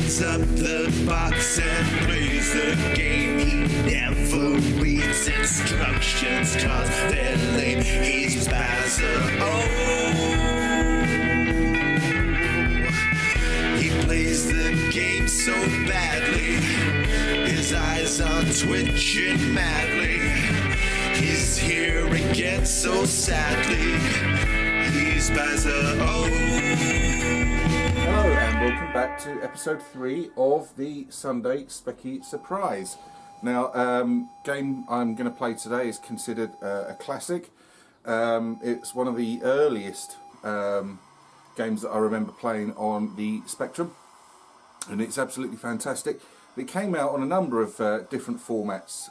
opens up the box and plays the game. He never reads instructions cause they're lame. He's Bowser. He plays the game so badly. His eyes are twitching madly. He's here again so sadly. He's Bowser. Hello and welcome back to episode 3 of the Sunday Speccy Surprise. Now, game I'm going to play today is considered a classic. It's one of the earliest games that I remember playing on the Spectrum, and it's absolutely fantastic. It came out on a number of different formats.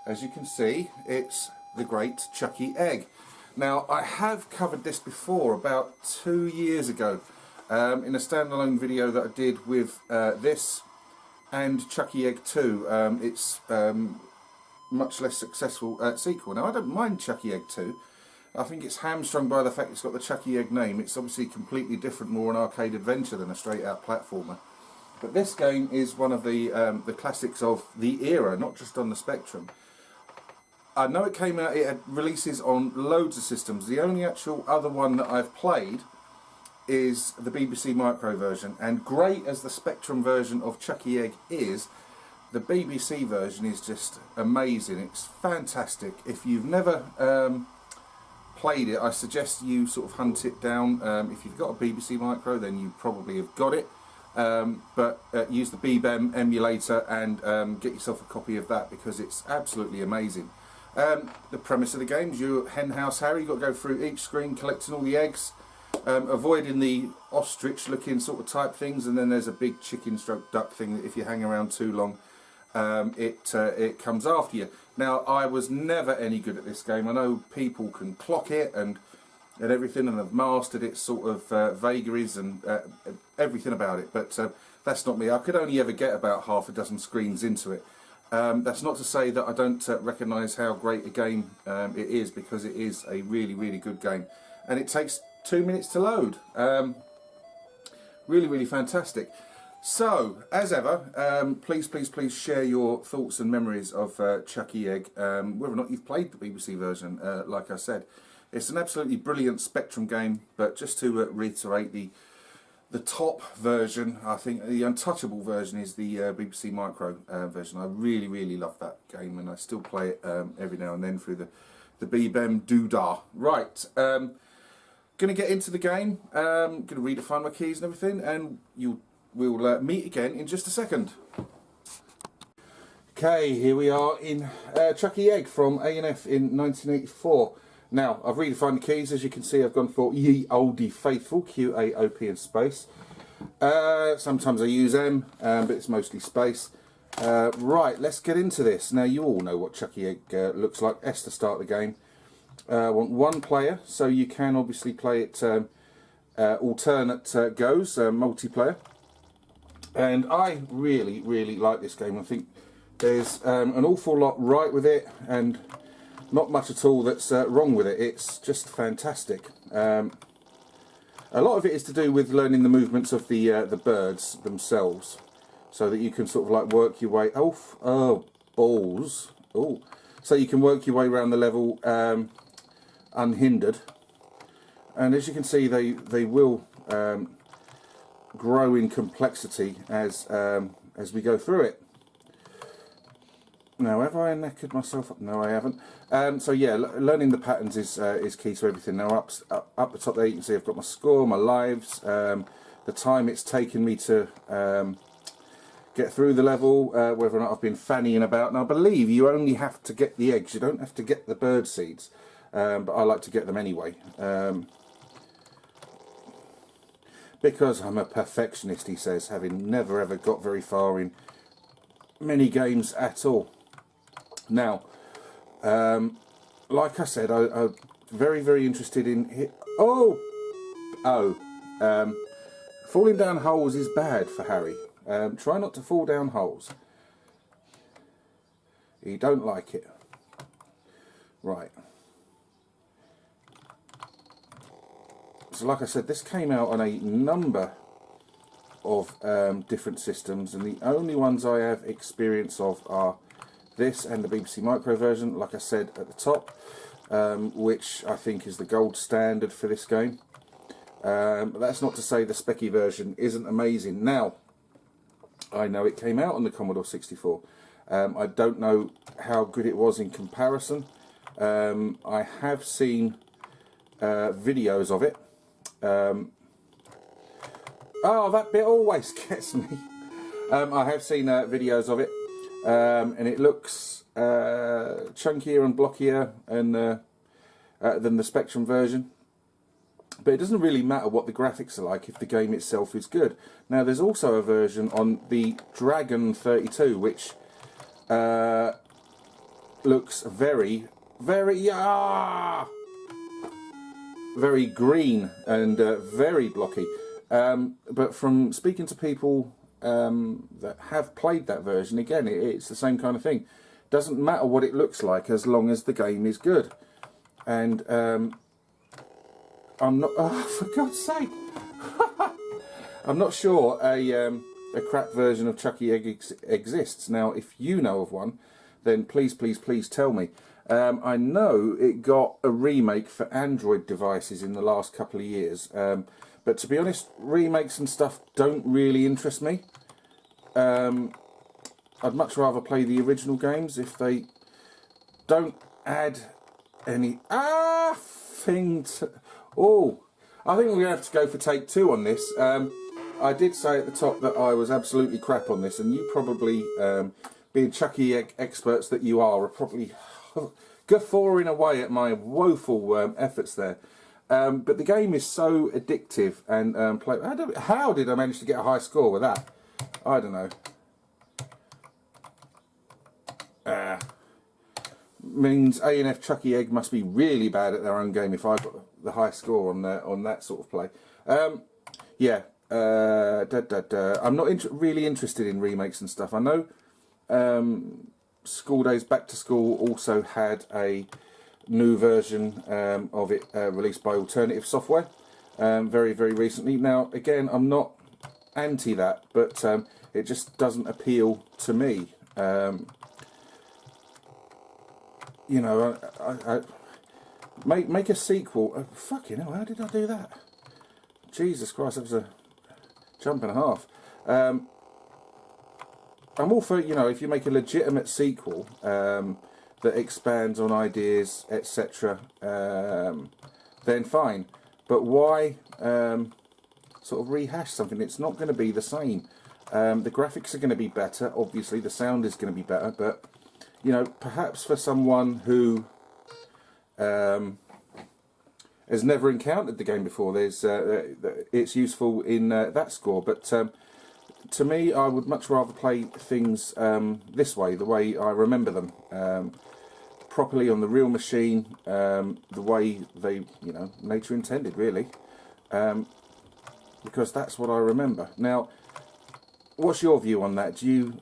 As you can see, it's the Great Chucky Egg. Now, I have covered this before about 2 years ago in a standalone video that I did with this and Chucky Egg 2. It's much less successful sequel. Now, I don't mind Chucky Egg 2. I think it's hamstrung by the fact it's got the Chucky Egg name. It's obviously completely different, more an arcade adventure than a straight-out platformer. But this game is one of the classics of the era, not just on the Spectrum. I know it came out, it had releases on loads of systems. The only actual other one that I've played is the BBC Micro version, and great as the Spectrum version of Chucky Egg is, the BBC version is just amazing. It's fantastic. If you've never played it, I suggest you sort of hunt it down. If you've got a BBC Micro, then you probably have got it, but use the BBEM emulator and get yourself a copy of that, because it's absolutely amazing. The premise of the game is you're Henhouse Harry. You've got to go through each screen collecting all the eggs, avoiding the ostrich looking sort of type things, and then there's a big chicken stroke duck thing that if you hang around too long it comes after you. Now, I was never any good at this game. I know people can clock it and everything, and have mastered its sort of vagaries and everything about it, but that's not me. I could only ever get about half a dozen screens into it. That's not to say that I don't recognise how great a game it is, because it is a really, really good game, and it takes 2 minutes to load. Really, really fantastic. So, as ever, please share your thoughts and memories of Chucky Egg, whether or not you've played the BBC version. Like I said, it's an absolutely brilliant Spectrum game, but just to reiterate, the top version, I think the untouchable version, is the BBC Micro version. I really, really love that game, and I still play it every now and then through the BBEM doodah. Right, going to get into the game, going to redefine my keys and everything, and we'll meet again in just a second. Okay, here we are in Chucky Egg from A&F in 1984. Now, I've redefined the keys. As you can see, I've gone for Ye Olde Faithful, Q-A-O-P and space. Sometimes I use M, but it's mostly space. Right, let's get into this. Now, you all know what Chucky Egg looks like. S to start the game. I want one player, so you can obviously play it alternate goes, multiplayer. And I really, really like this game. I think there's an awful lot right with it, and not much at all that's wrong with it. It's just fantastic. A lot of it is to do with learning the movements of the birds themselves, so that you can sort of like work your way. Oh balls! Oh, so you can work your way around the level unhindered. And as you can see, they will grow in complexity as we go through it. Now, have I knackered myself up? No, I haven't. So yeah, learning the patterns is key to everything. Now, up the top there, you can see I've got my score, my lives, the time it's taken me to get through the level, whether or not I've been fannying about. Now, I believe you only have to get the eggs. You don't have to get the bird seeds, but I like to get them anyway. Because I'm a perfectionist, he says, having never ever got very far in many games at all. Now, like I said, I'm very, very interested in... falling down holes is bad for Harry. Try not to fall down holes. He don't like it. Right. So like I said, this came out on a number of different systems, and the only ones I have experience of are this and the BBC Micro version, like I said at the top, which I think is the gold standard for this game. But that's not to say the Speccy version isn't amazing. Now, I know it came out on the Commodore 64. I don't know how good it was in comparison. I have seen videos of it. Oh, that bit always gets me. I have seen videos of it, and it looks chunkier and blockier and, than the Spectrum version. But it doesn't really matter what the graphics are like if the game itself is good. Now, there's also a version on the Dragon 32, which looks very, very green and very blocky. But from speaking to people that have played that version, again, it's the same kind of thing. Doesn't matter what it looks like as long as the game is good. And I'm not, oh, for God's sake, I'm not sure a crap version of Chucky Egg exists. Now, if you know of one, then please, please, please tell me. I know it got a remake for Android devices in the last couple of years, but to be honest, remakes and stuff don't really interest me. I'd much rather play the original games if they don't add any thing to... Oh, I think we're going to have to go for take 2 on this. I did say at the top that I was absolutely crap on this, and you probably, being Chucky Egg experts that you are probably guffawing away at my woeful efforts there. But the game is so addictive and how did I manage to get a high score with that? I don't know. Means A&F Chucky Egg must be really bad at their own game if I got the high score on that sort of play. Yeah, I'm not really interested in remakes and stuff. I know School Days Back to School also had a new version of it released by Alternative Software very, very recently. Now, again, I'm not anti that, but it just doesn't appeal to me. You know, I make a sequel. Fucking hell, how did I do that? Jesus Christ, that was a jump and a half. I'm all for, you know, if you make a legitimate sequel that expands on ideas, etc., then fine. But why sort of rehash something? It's not going to be the same. The graphics are going to be better, obviously. The sound is going to be better, but you know, perhaps for someone who has never encountered the game before, it's useful in that score. But to me, I would much rather play things this way, the way I remember them, properly on the real machine, the way they, you know, nature intended, really, because that's what I remember. Now, what's your view on that? Do you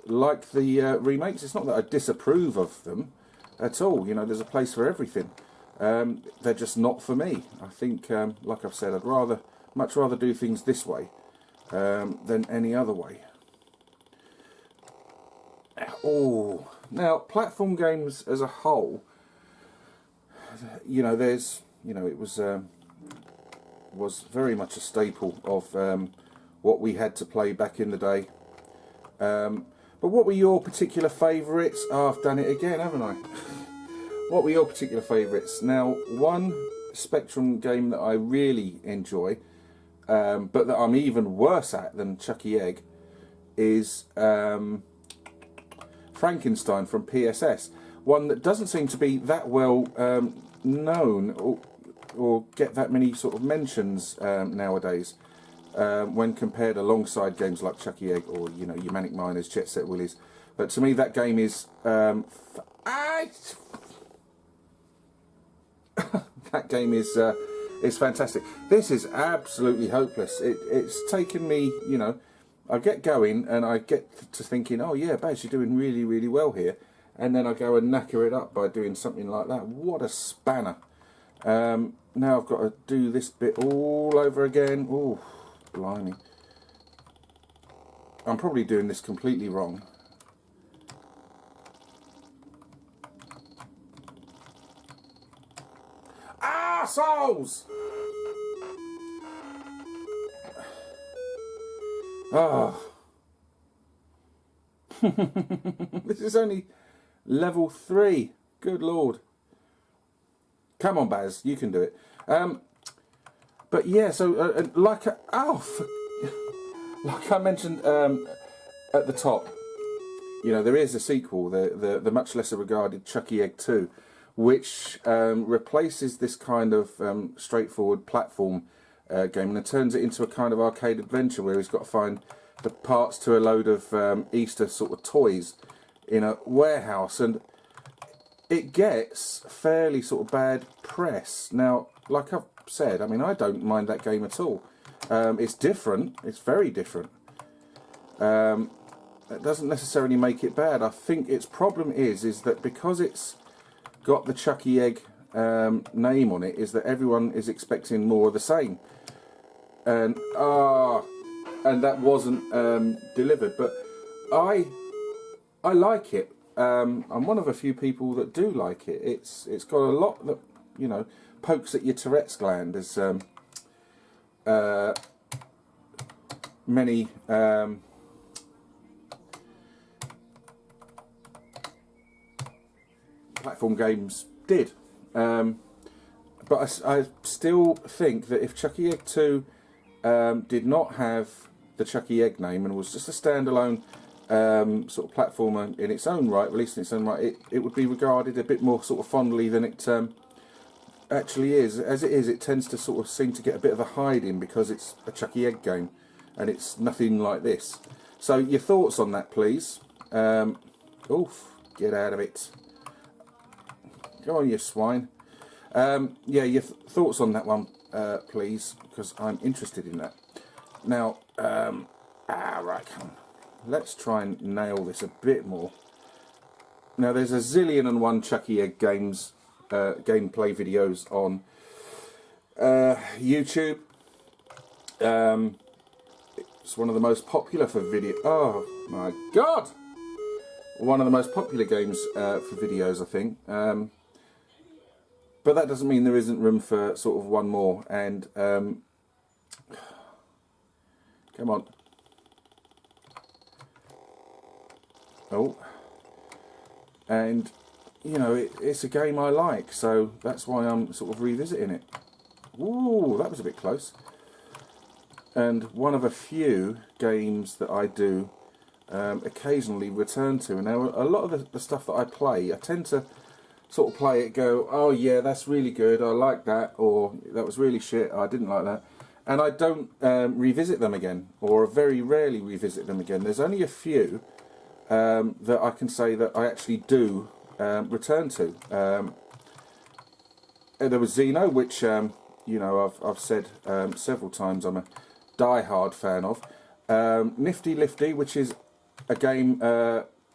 like the remakes? It's not that I disapprove of them at all. You know, there's a place for everything. They're just not for me. I think, like I've said, I'd much rather do things this way than any other way. Oh, now platform games as a whole. You know, it was very much a staple of what we had to play back in the day. But what were your particular favourites? Oh, I've done it again, haven't I? What were your particular favourites? Now, one Spectrum game that I really enjoy, but that I'm even worse at than Chucky Egg, is Frankenstein from PSS. One that doesn't seem to be that well known or get that many sort of mentions nowadays. When compared alongside games like Chucky Egg or, you know, your Manic Miners, Jet Set Willies. But to me, that game is that game is fantastic. This is absolutely hopeless. It's taken me, you know, I get going and I get to thinking, oh yeah, Baz, you're doing really, really well here, and then I go and knacker it up by doing something like that. What a spanner! Now I've got to do this bit all over again. Oh, blimey. I'm probably doing this completely wrong. Ah, souls! Ah. This is only level 3. Good lord. Come on, Baz, you can do it. But yeah, so like I mentioned at the top, you know, there is a sequel, the much lesser regarded Chucky Egg 2, which replaces this kind of straightforward platform game, and it turns it into a kind of arcade adventure where he's got to find the parts to a load of Easter sort of toys in a warehouse, and it gets fairly sort of bad press. Now, like I've said, I mean, I don't mind that game at all. It's different, it's very different. That doesn't necessarily make it bad. I think its problem is that because it's got the Chucky Egg name on it, is that everyone is expecting more of the same. And that wasn't delivered. But I like it. I'm one of a few people that do like it. It's got a lot that, you know, pokes at your Tourette's gland, as many platform games did. But I still think that if Chucky Egg 2 did not have the Chucky Egg name and was just a standalone sort of platformer in its own right, released in its own right, it would be regarded a bit more sort of fondly than it actually is. As it is, it tends to sort of seem to get a bit of a hiding because it's a Chucky Egg game and it's nothing like this. So your thoughts on that, please. Oof, get out of it. Go on, you swine. Yeah, your thoughts on that one, please, because I'm interested in that. Now, right, come on. Let's try and nail this a bit more. Now, there's a zillion and one Chucky Egg games, gameplay videos on YouTube. It's one of the most popular for video. Oh my God! One of the most popular games for videos, I think. But that doesn't mean there isn't room for sort of one more. And come on. Oh. And you know, it's a game I like, so that's why I'm sort of revisiting it. Ooh, that was a bit close. And one of a few games that I do occasionally return to. And now a lot of the stuff that I play, I tend to sort of play it, go, oh yeah, that's really good, I like that, or that was really shit, I didn't like that. And I don't revisit them again, or very rarely revisit them again. There's only a few that I can say that I actually do return to. There was Xeno, which you know, I've said several times I'm a die-hard fan of. Nifty Lifty, which is a game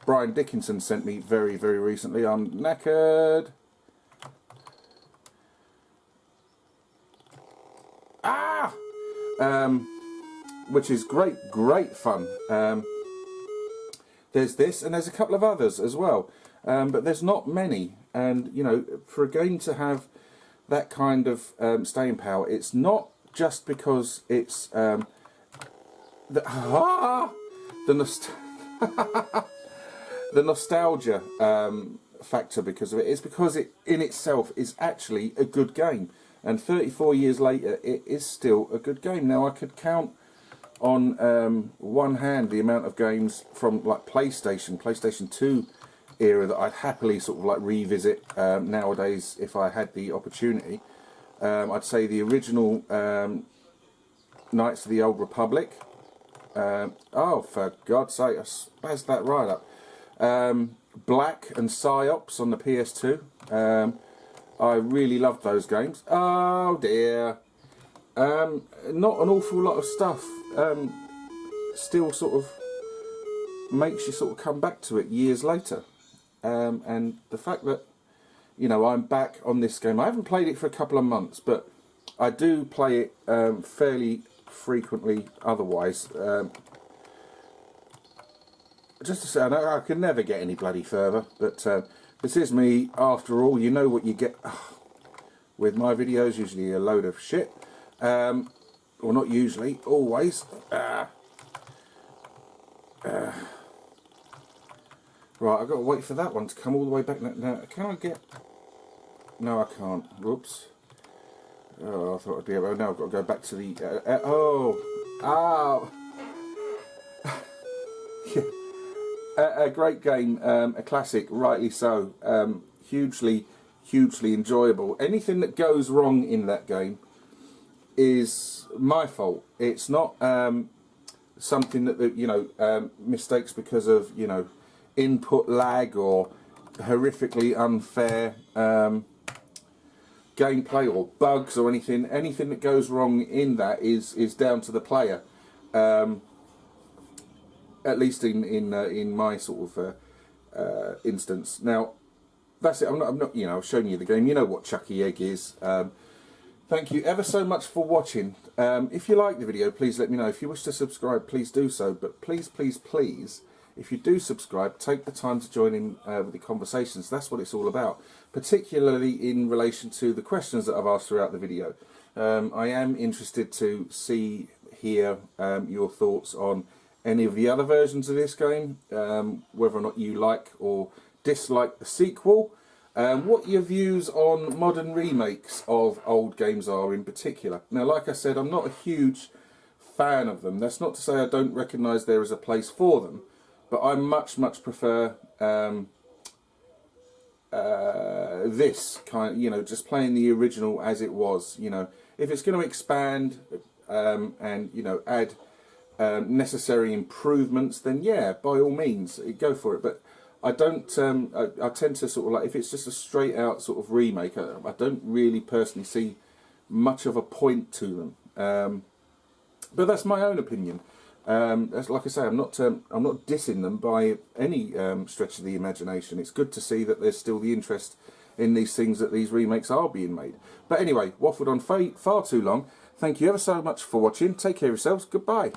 Brian Dickinson sent me very, very recently. I'm knackered. Ah! Which is great fun. There's this, and there's a couple of others as well. But there's not many. And, you know, for a game to have that kind of staying power, it's not just because it's the nostalgia factor because of it. It's because it in itself is actually a good game, and 34 years later it is still a good game. Now I could count on one hand the amount of games from like PlayStation 2 era that I'd happily sort of like revisit nowadays if I had the opportunity. I'd say the original Knights of the Old Republic. Oh, for God's sake, I spazzed that right up. Black and Psyops on the PS2. I really loved those games. Oh dear. Not an awful lot of stuff still sort of makes you sort of come back to it years later. And the fact that, you know, I'm back on this game. I haven't played it for a couple of months, but I do play it fairly frequently otherwise. just to say, I can never get any bloody further, but this is me after all. You know what you get with my videos, usually a load of shit. Well, not usually, always. Right, I've got to wait for that one to come all the way back. Now, can I get... No, I can't. Whoops. Oh, I thought I'd be able... Now I've got to go back to the... oh! A great game, a classic, rightly so. Hugely enjoyable. Anything that goes wrong in that game is my fault. It's not something that you know, mistakes because of, you know, input lag or horrifically unfair gameplay or bugs or anything. Anything that goes wrong in that is down to the player. At least in my sort of instance. Now, that's it. I'm not. You know, I've shown you the game. You know what Chucky Egg is. Thank you ever so much for watching. If you like the video, please let me know. If you wish to subscribe, please do so. But please, if you do subscribe, take the time to join in with the conversations. That's what it's all about, particularly in relation to the questions that I've asked throughout the video. I am interested to hear your thoughts on any of the other versions of this game, whether or not you like or dislike the sequel, what your views on modern remakes of old games are in particular. Now, like I said, I'm not a huge fan of them. That's not to say I don't recognise there is a place for them, but I much prefer this kind, you know, just playing the original as it was. You know, if it's going to expand and, you know, add necessary improvements, then yeah, by all means, go for it. But I don't. I tend to sort of like, if it's just a straight out sort of remake, I don't really personally see much of a point to them. But that's my own opinion. As like I say, I'm not dissing them by any stretch of the imagination. It's good to see that there's still the interest in these things, that these remakes are being made. But anyway, waffled on far too long. Thank you ever so much for watching. Take care of yourselves. Goodbye.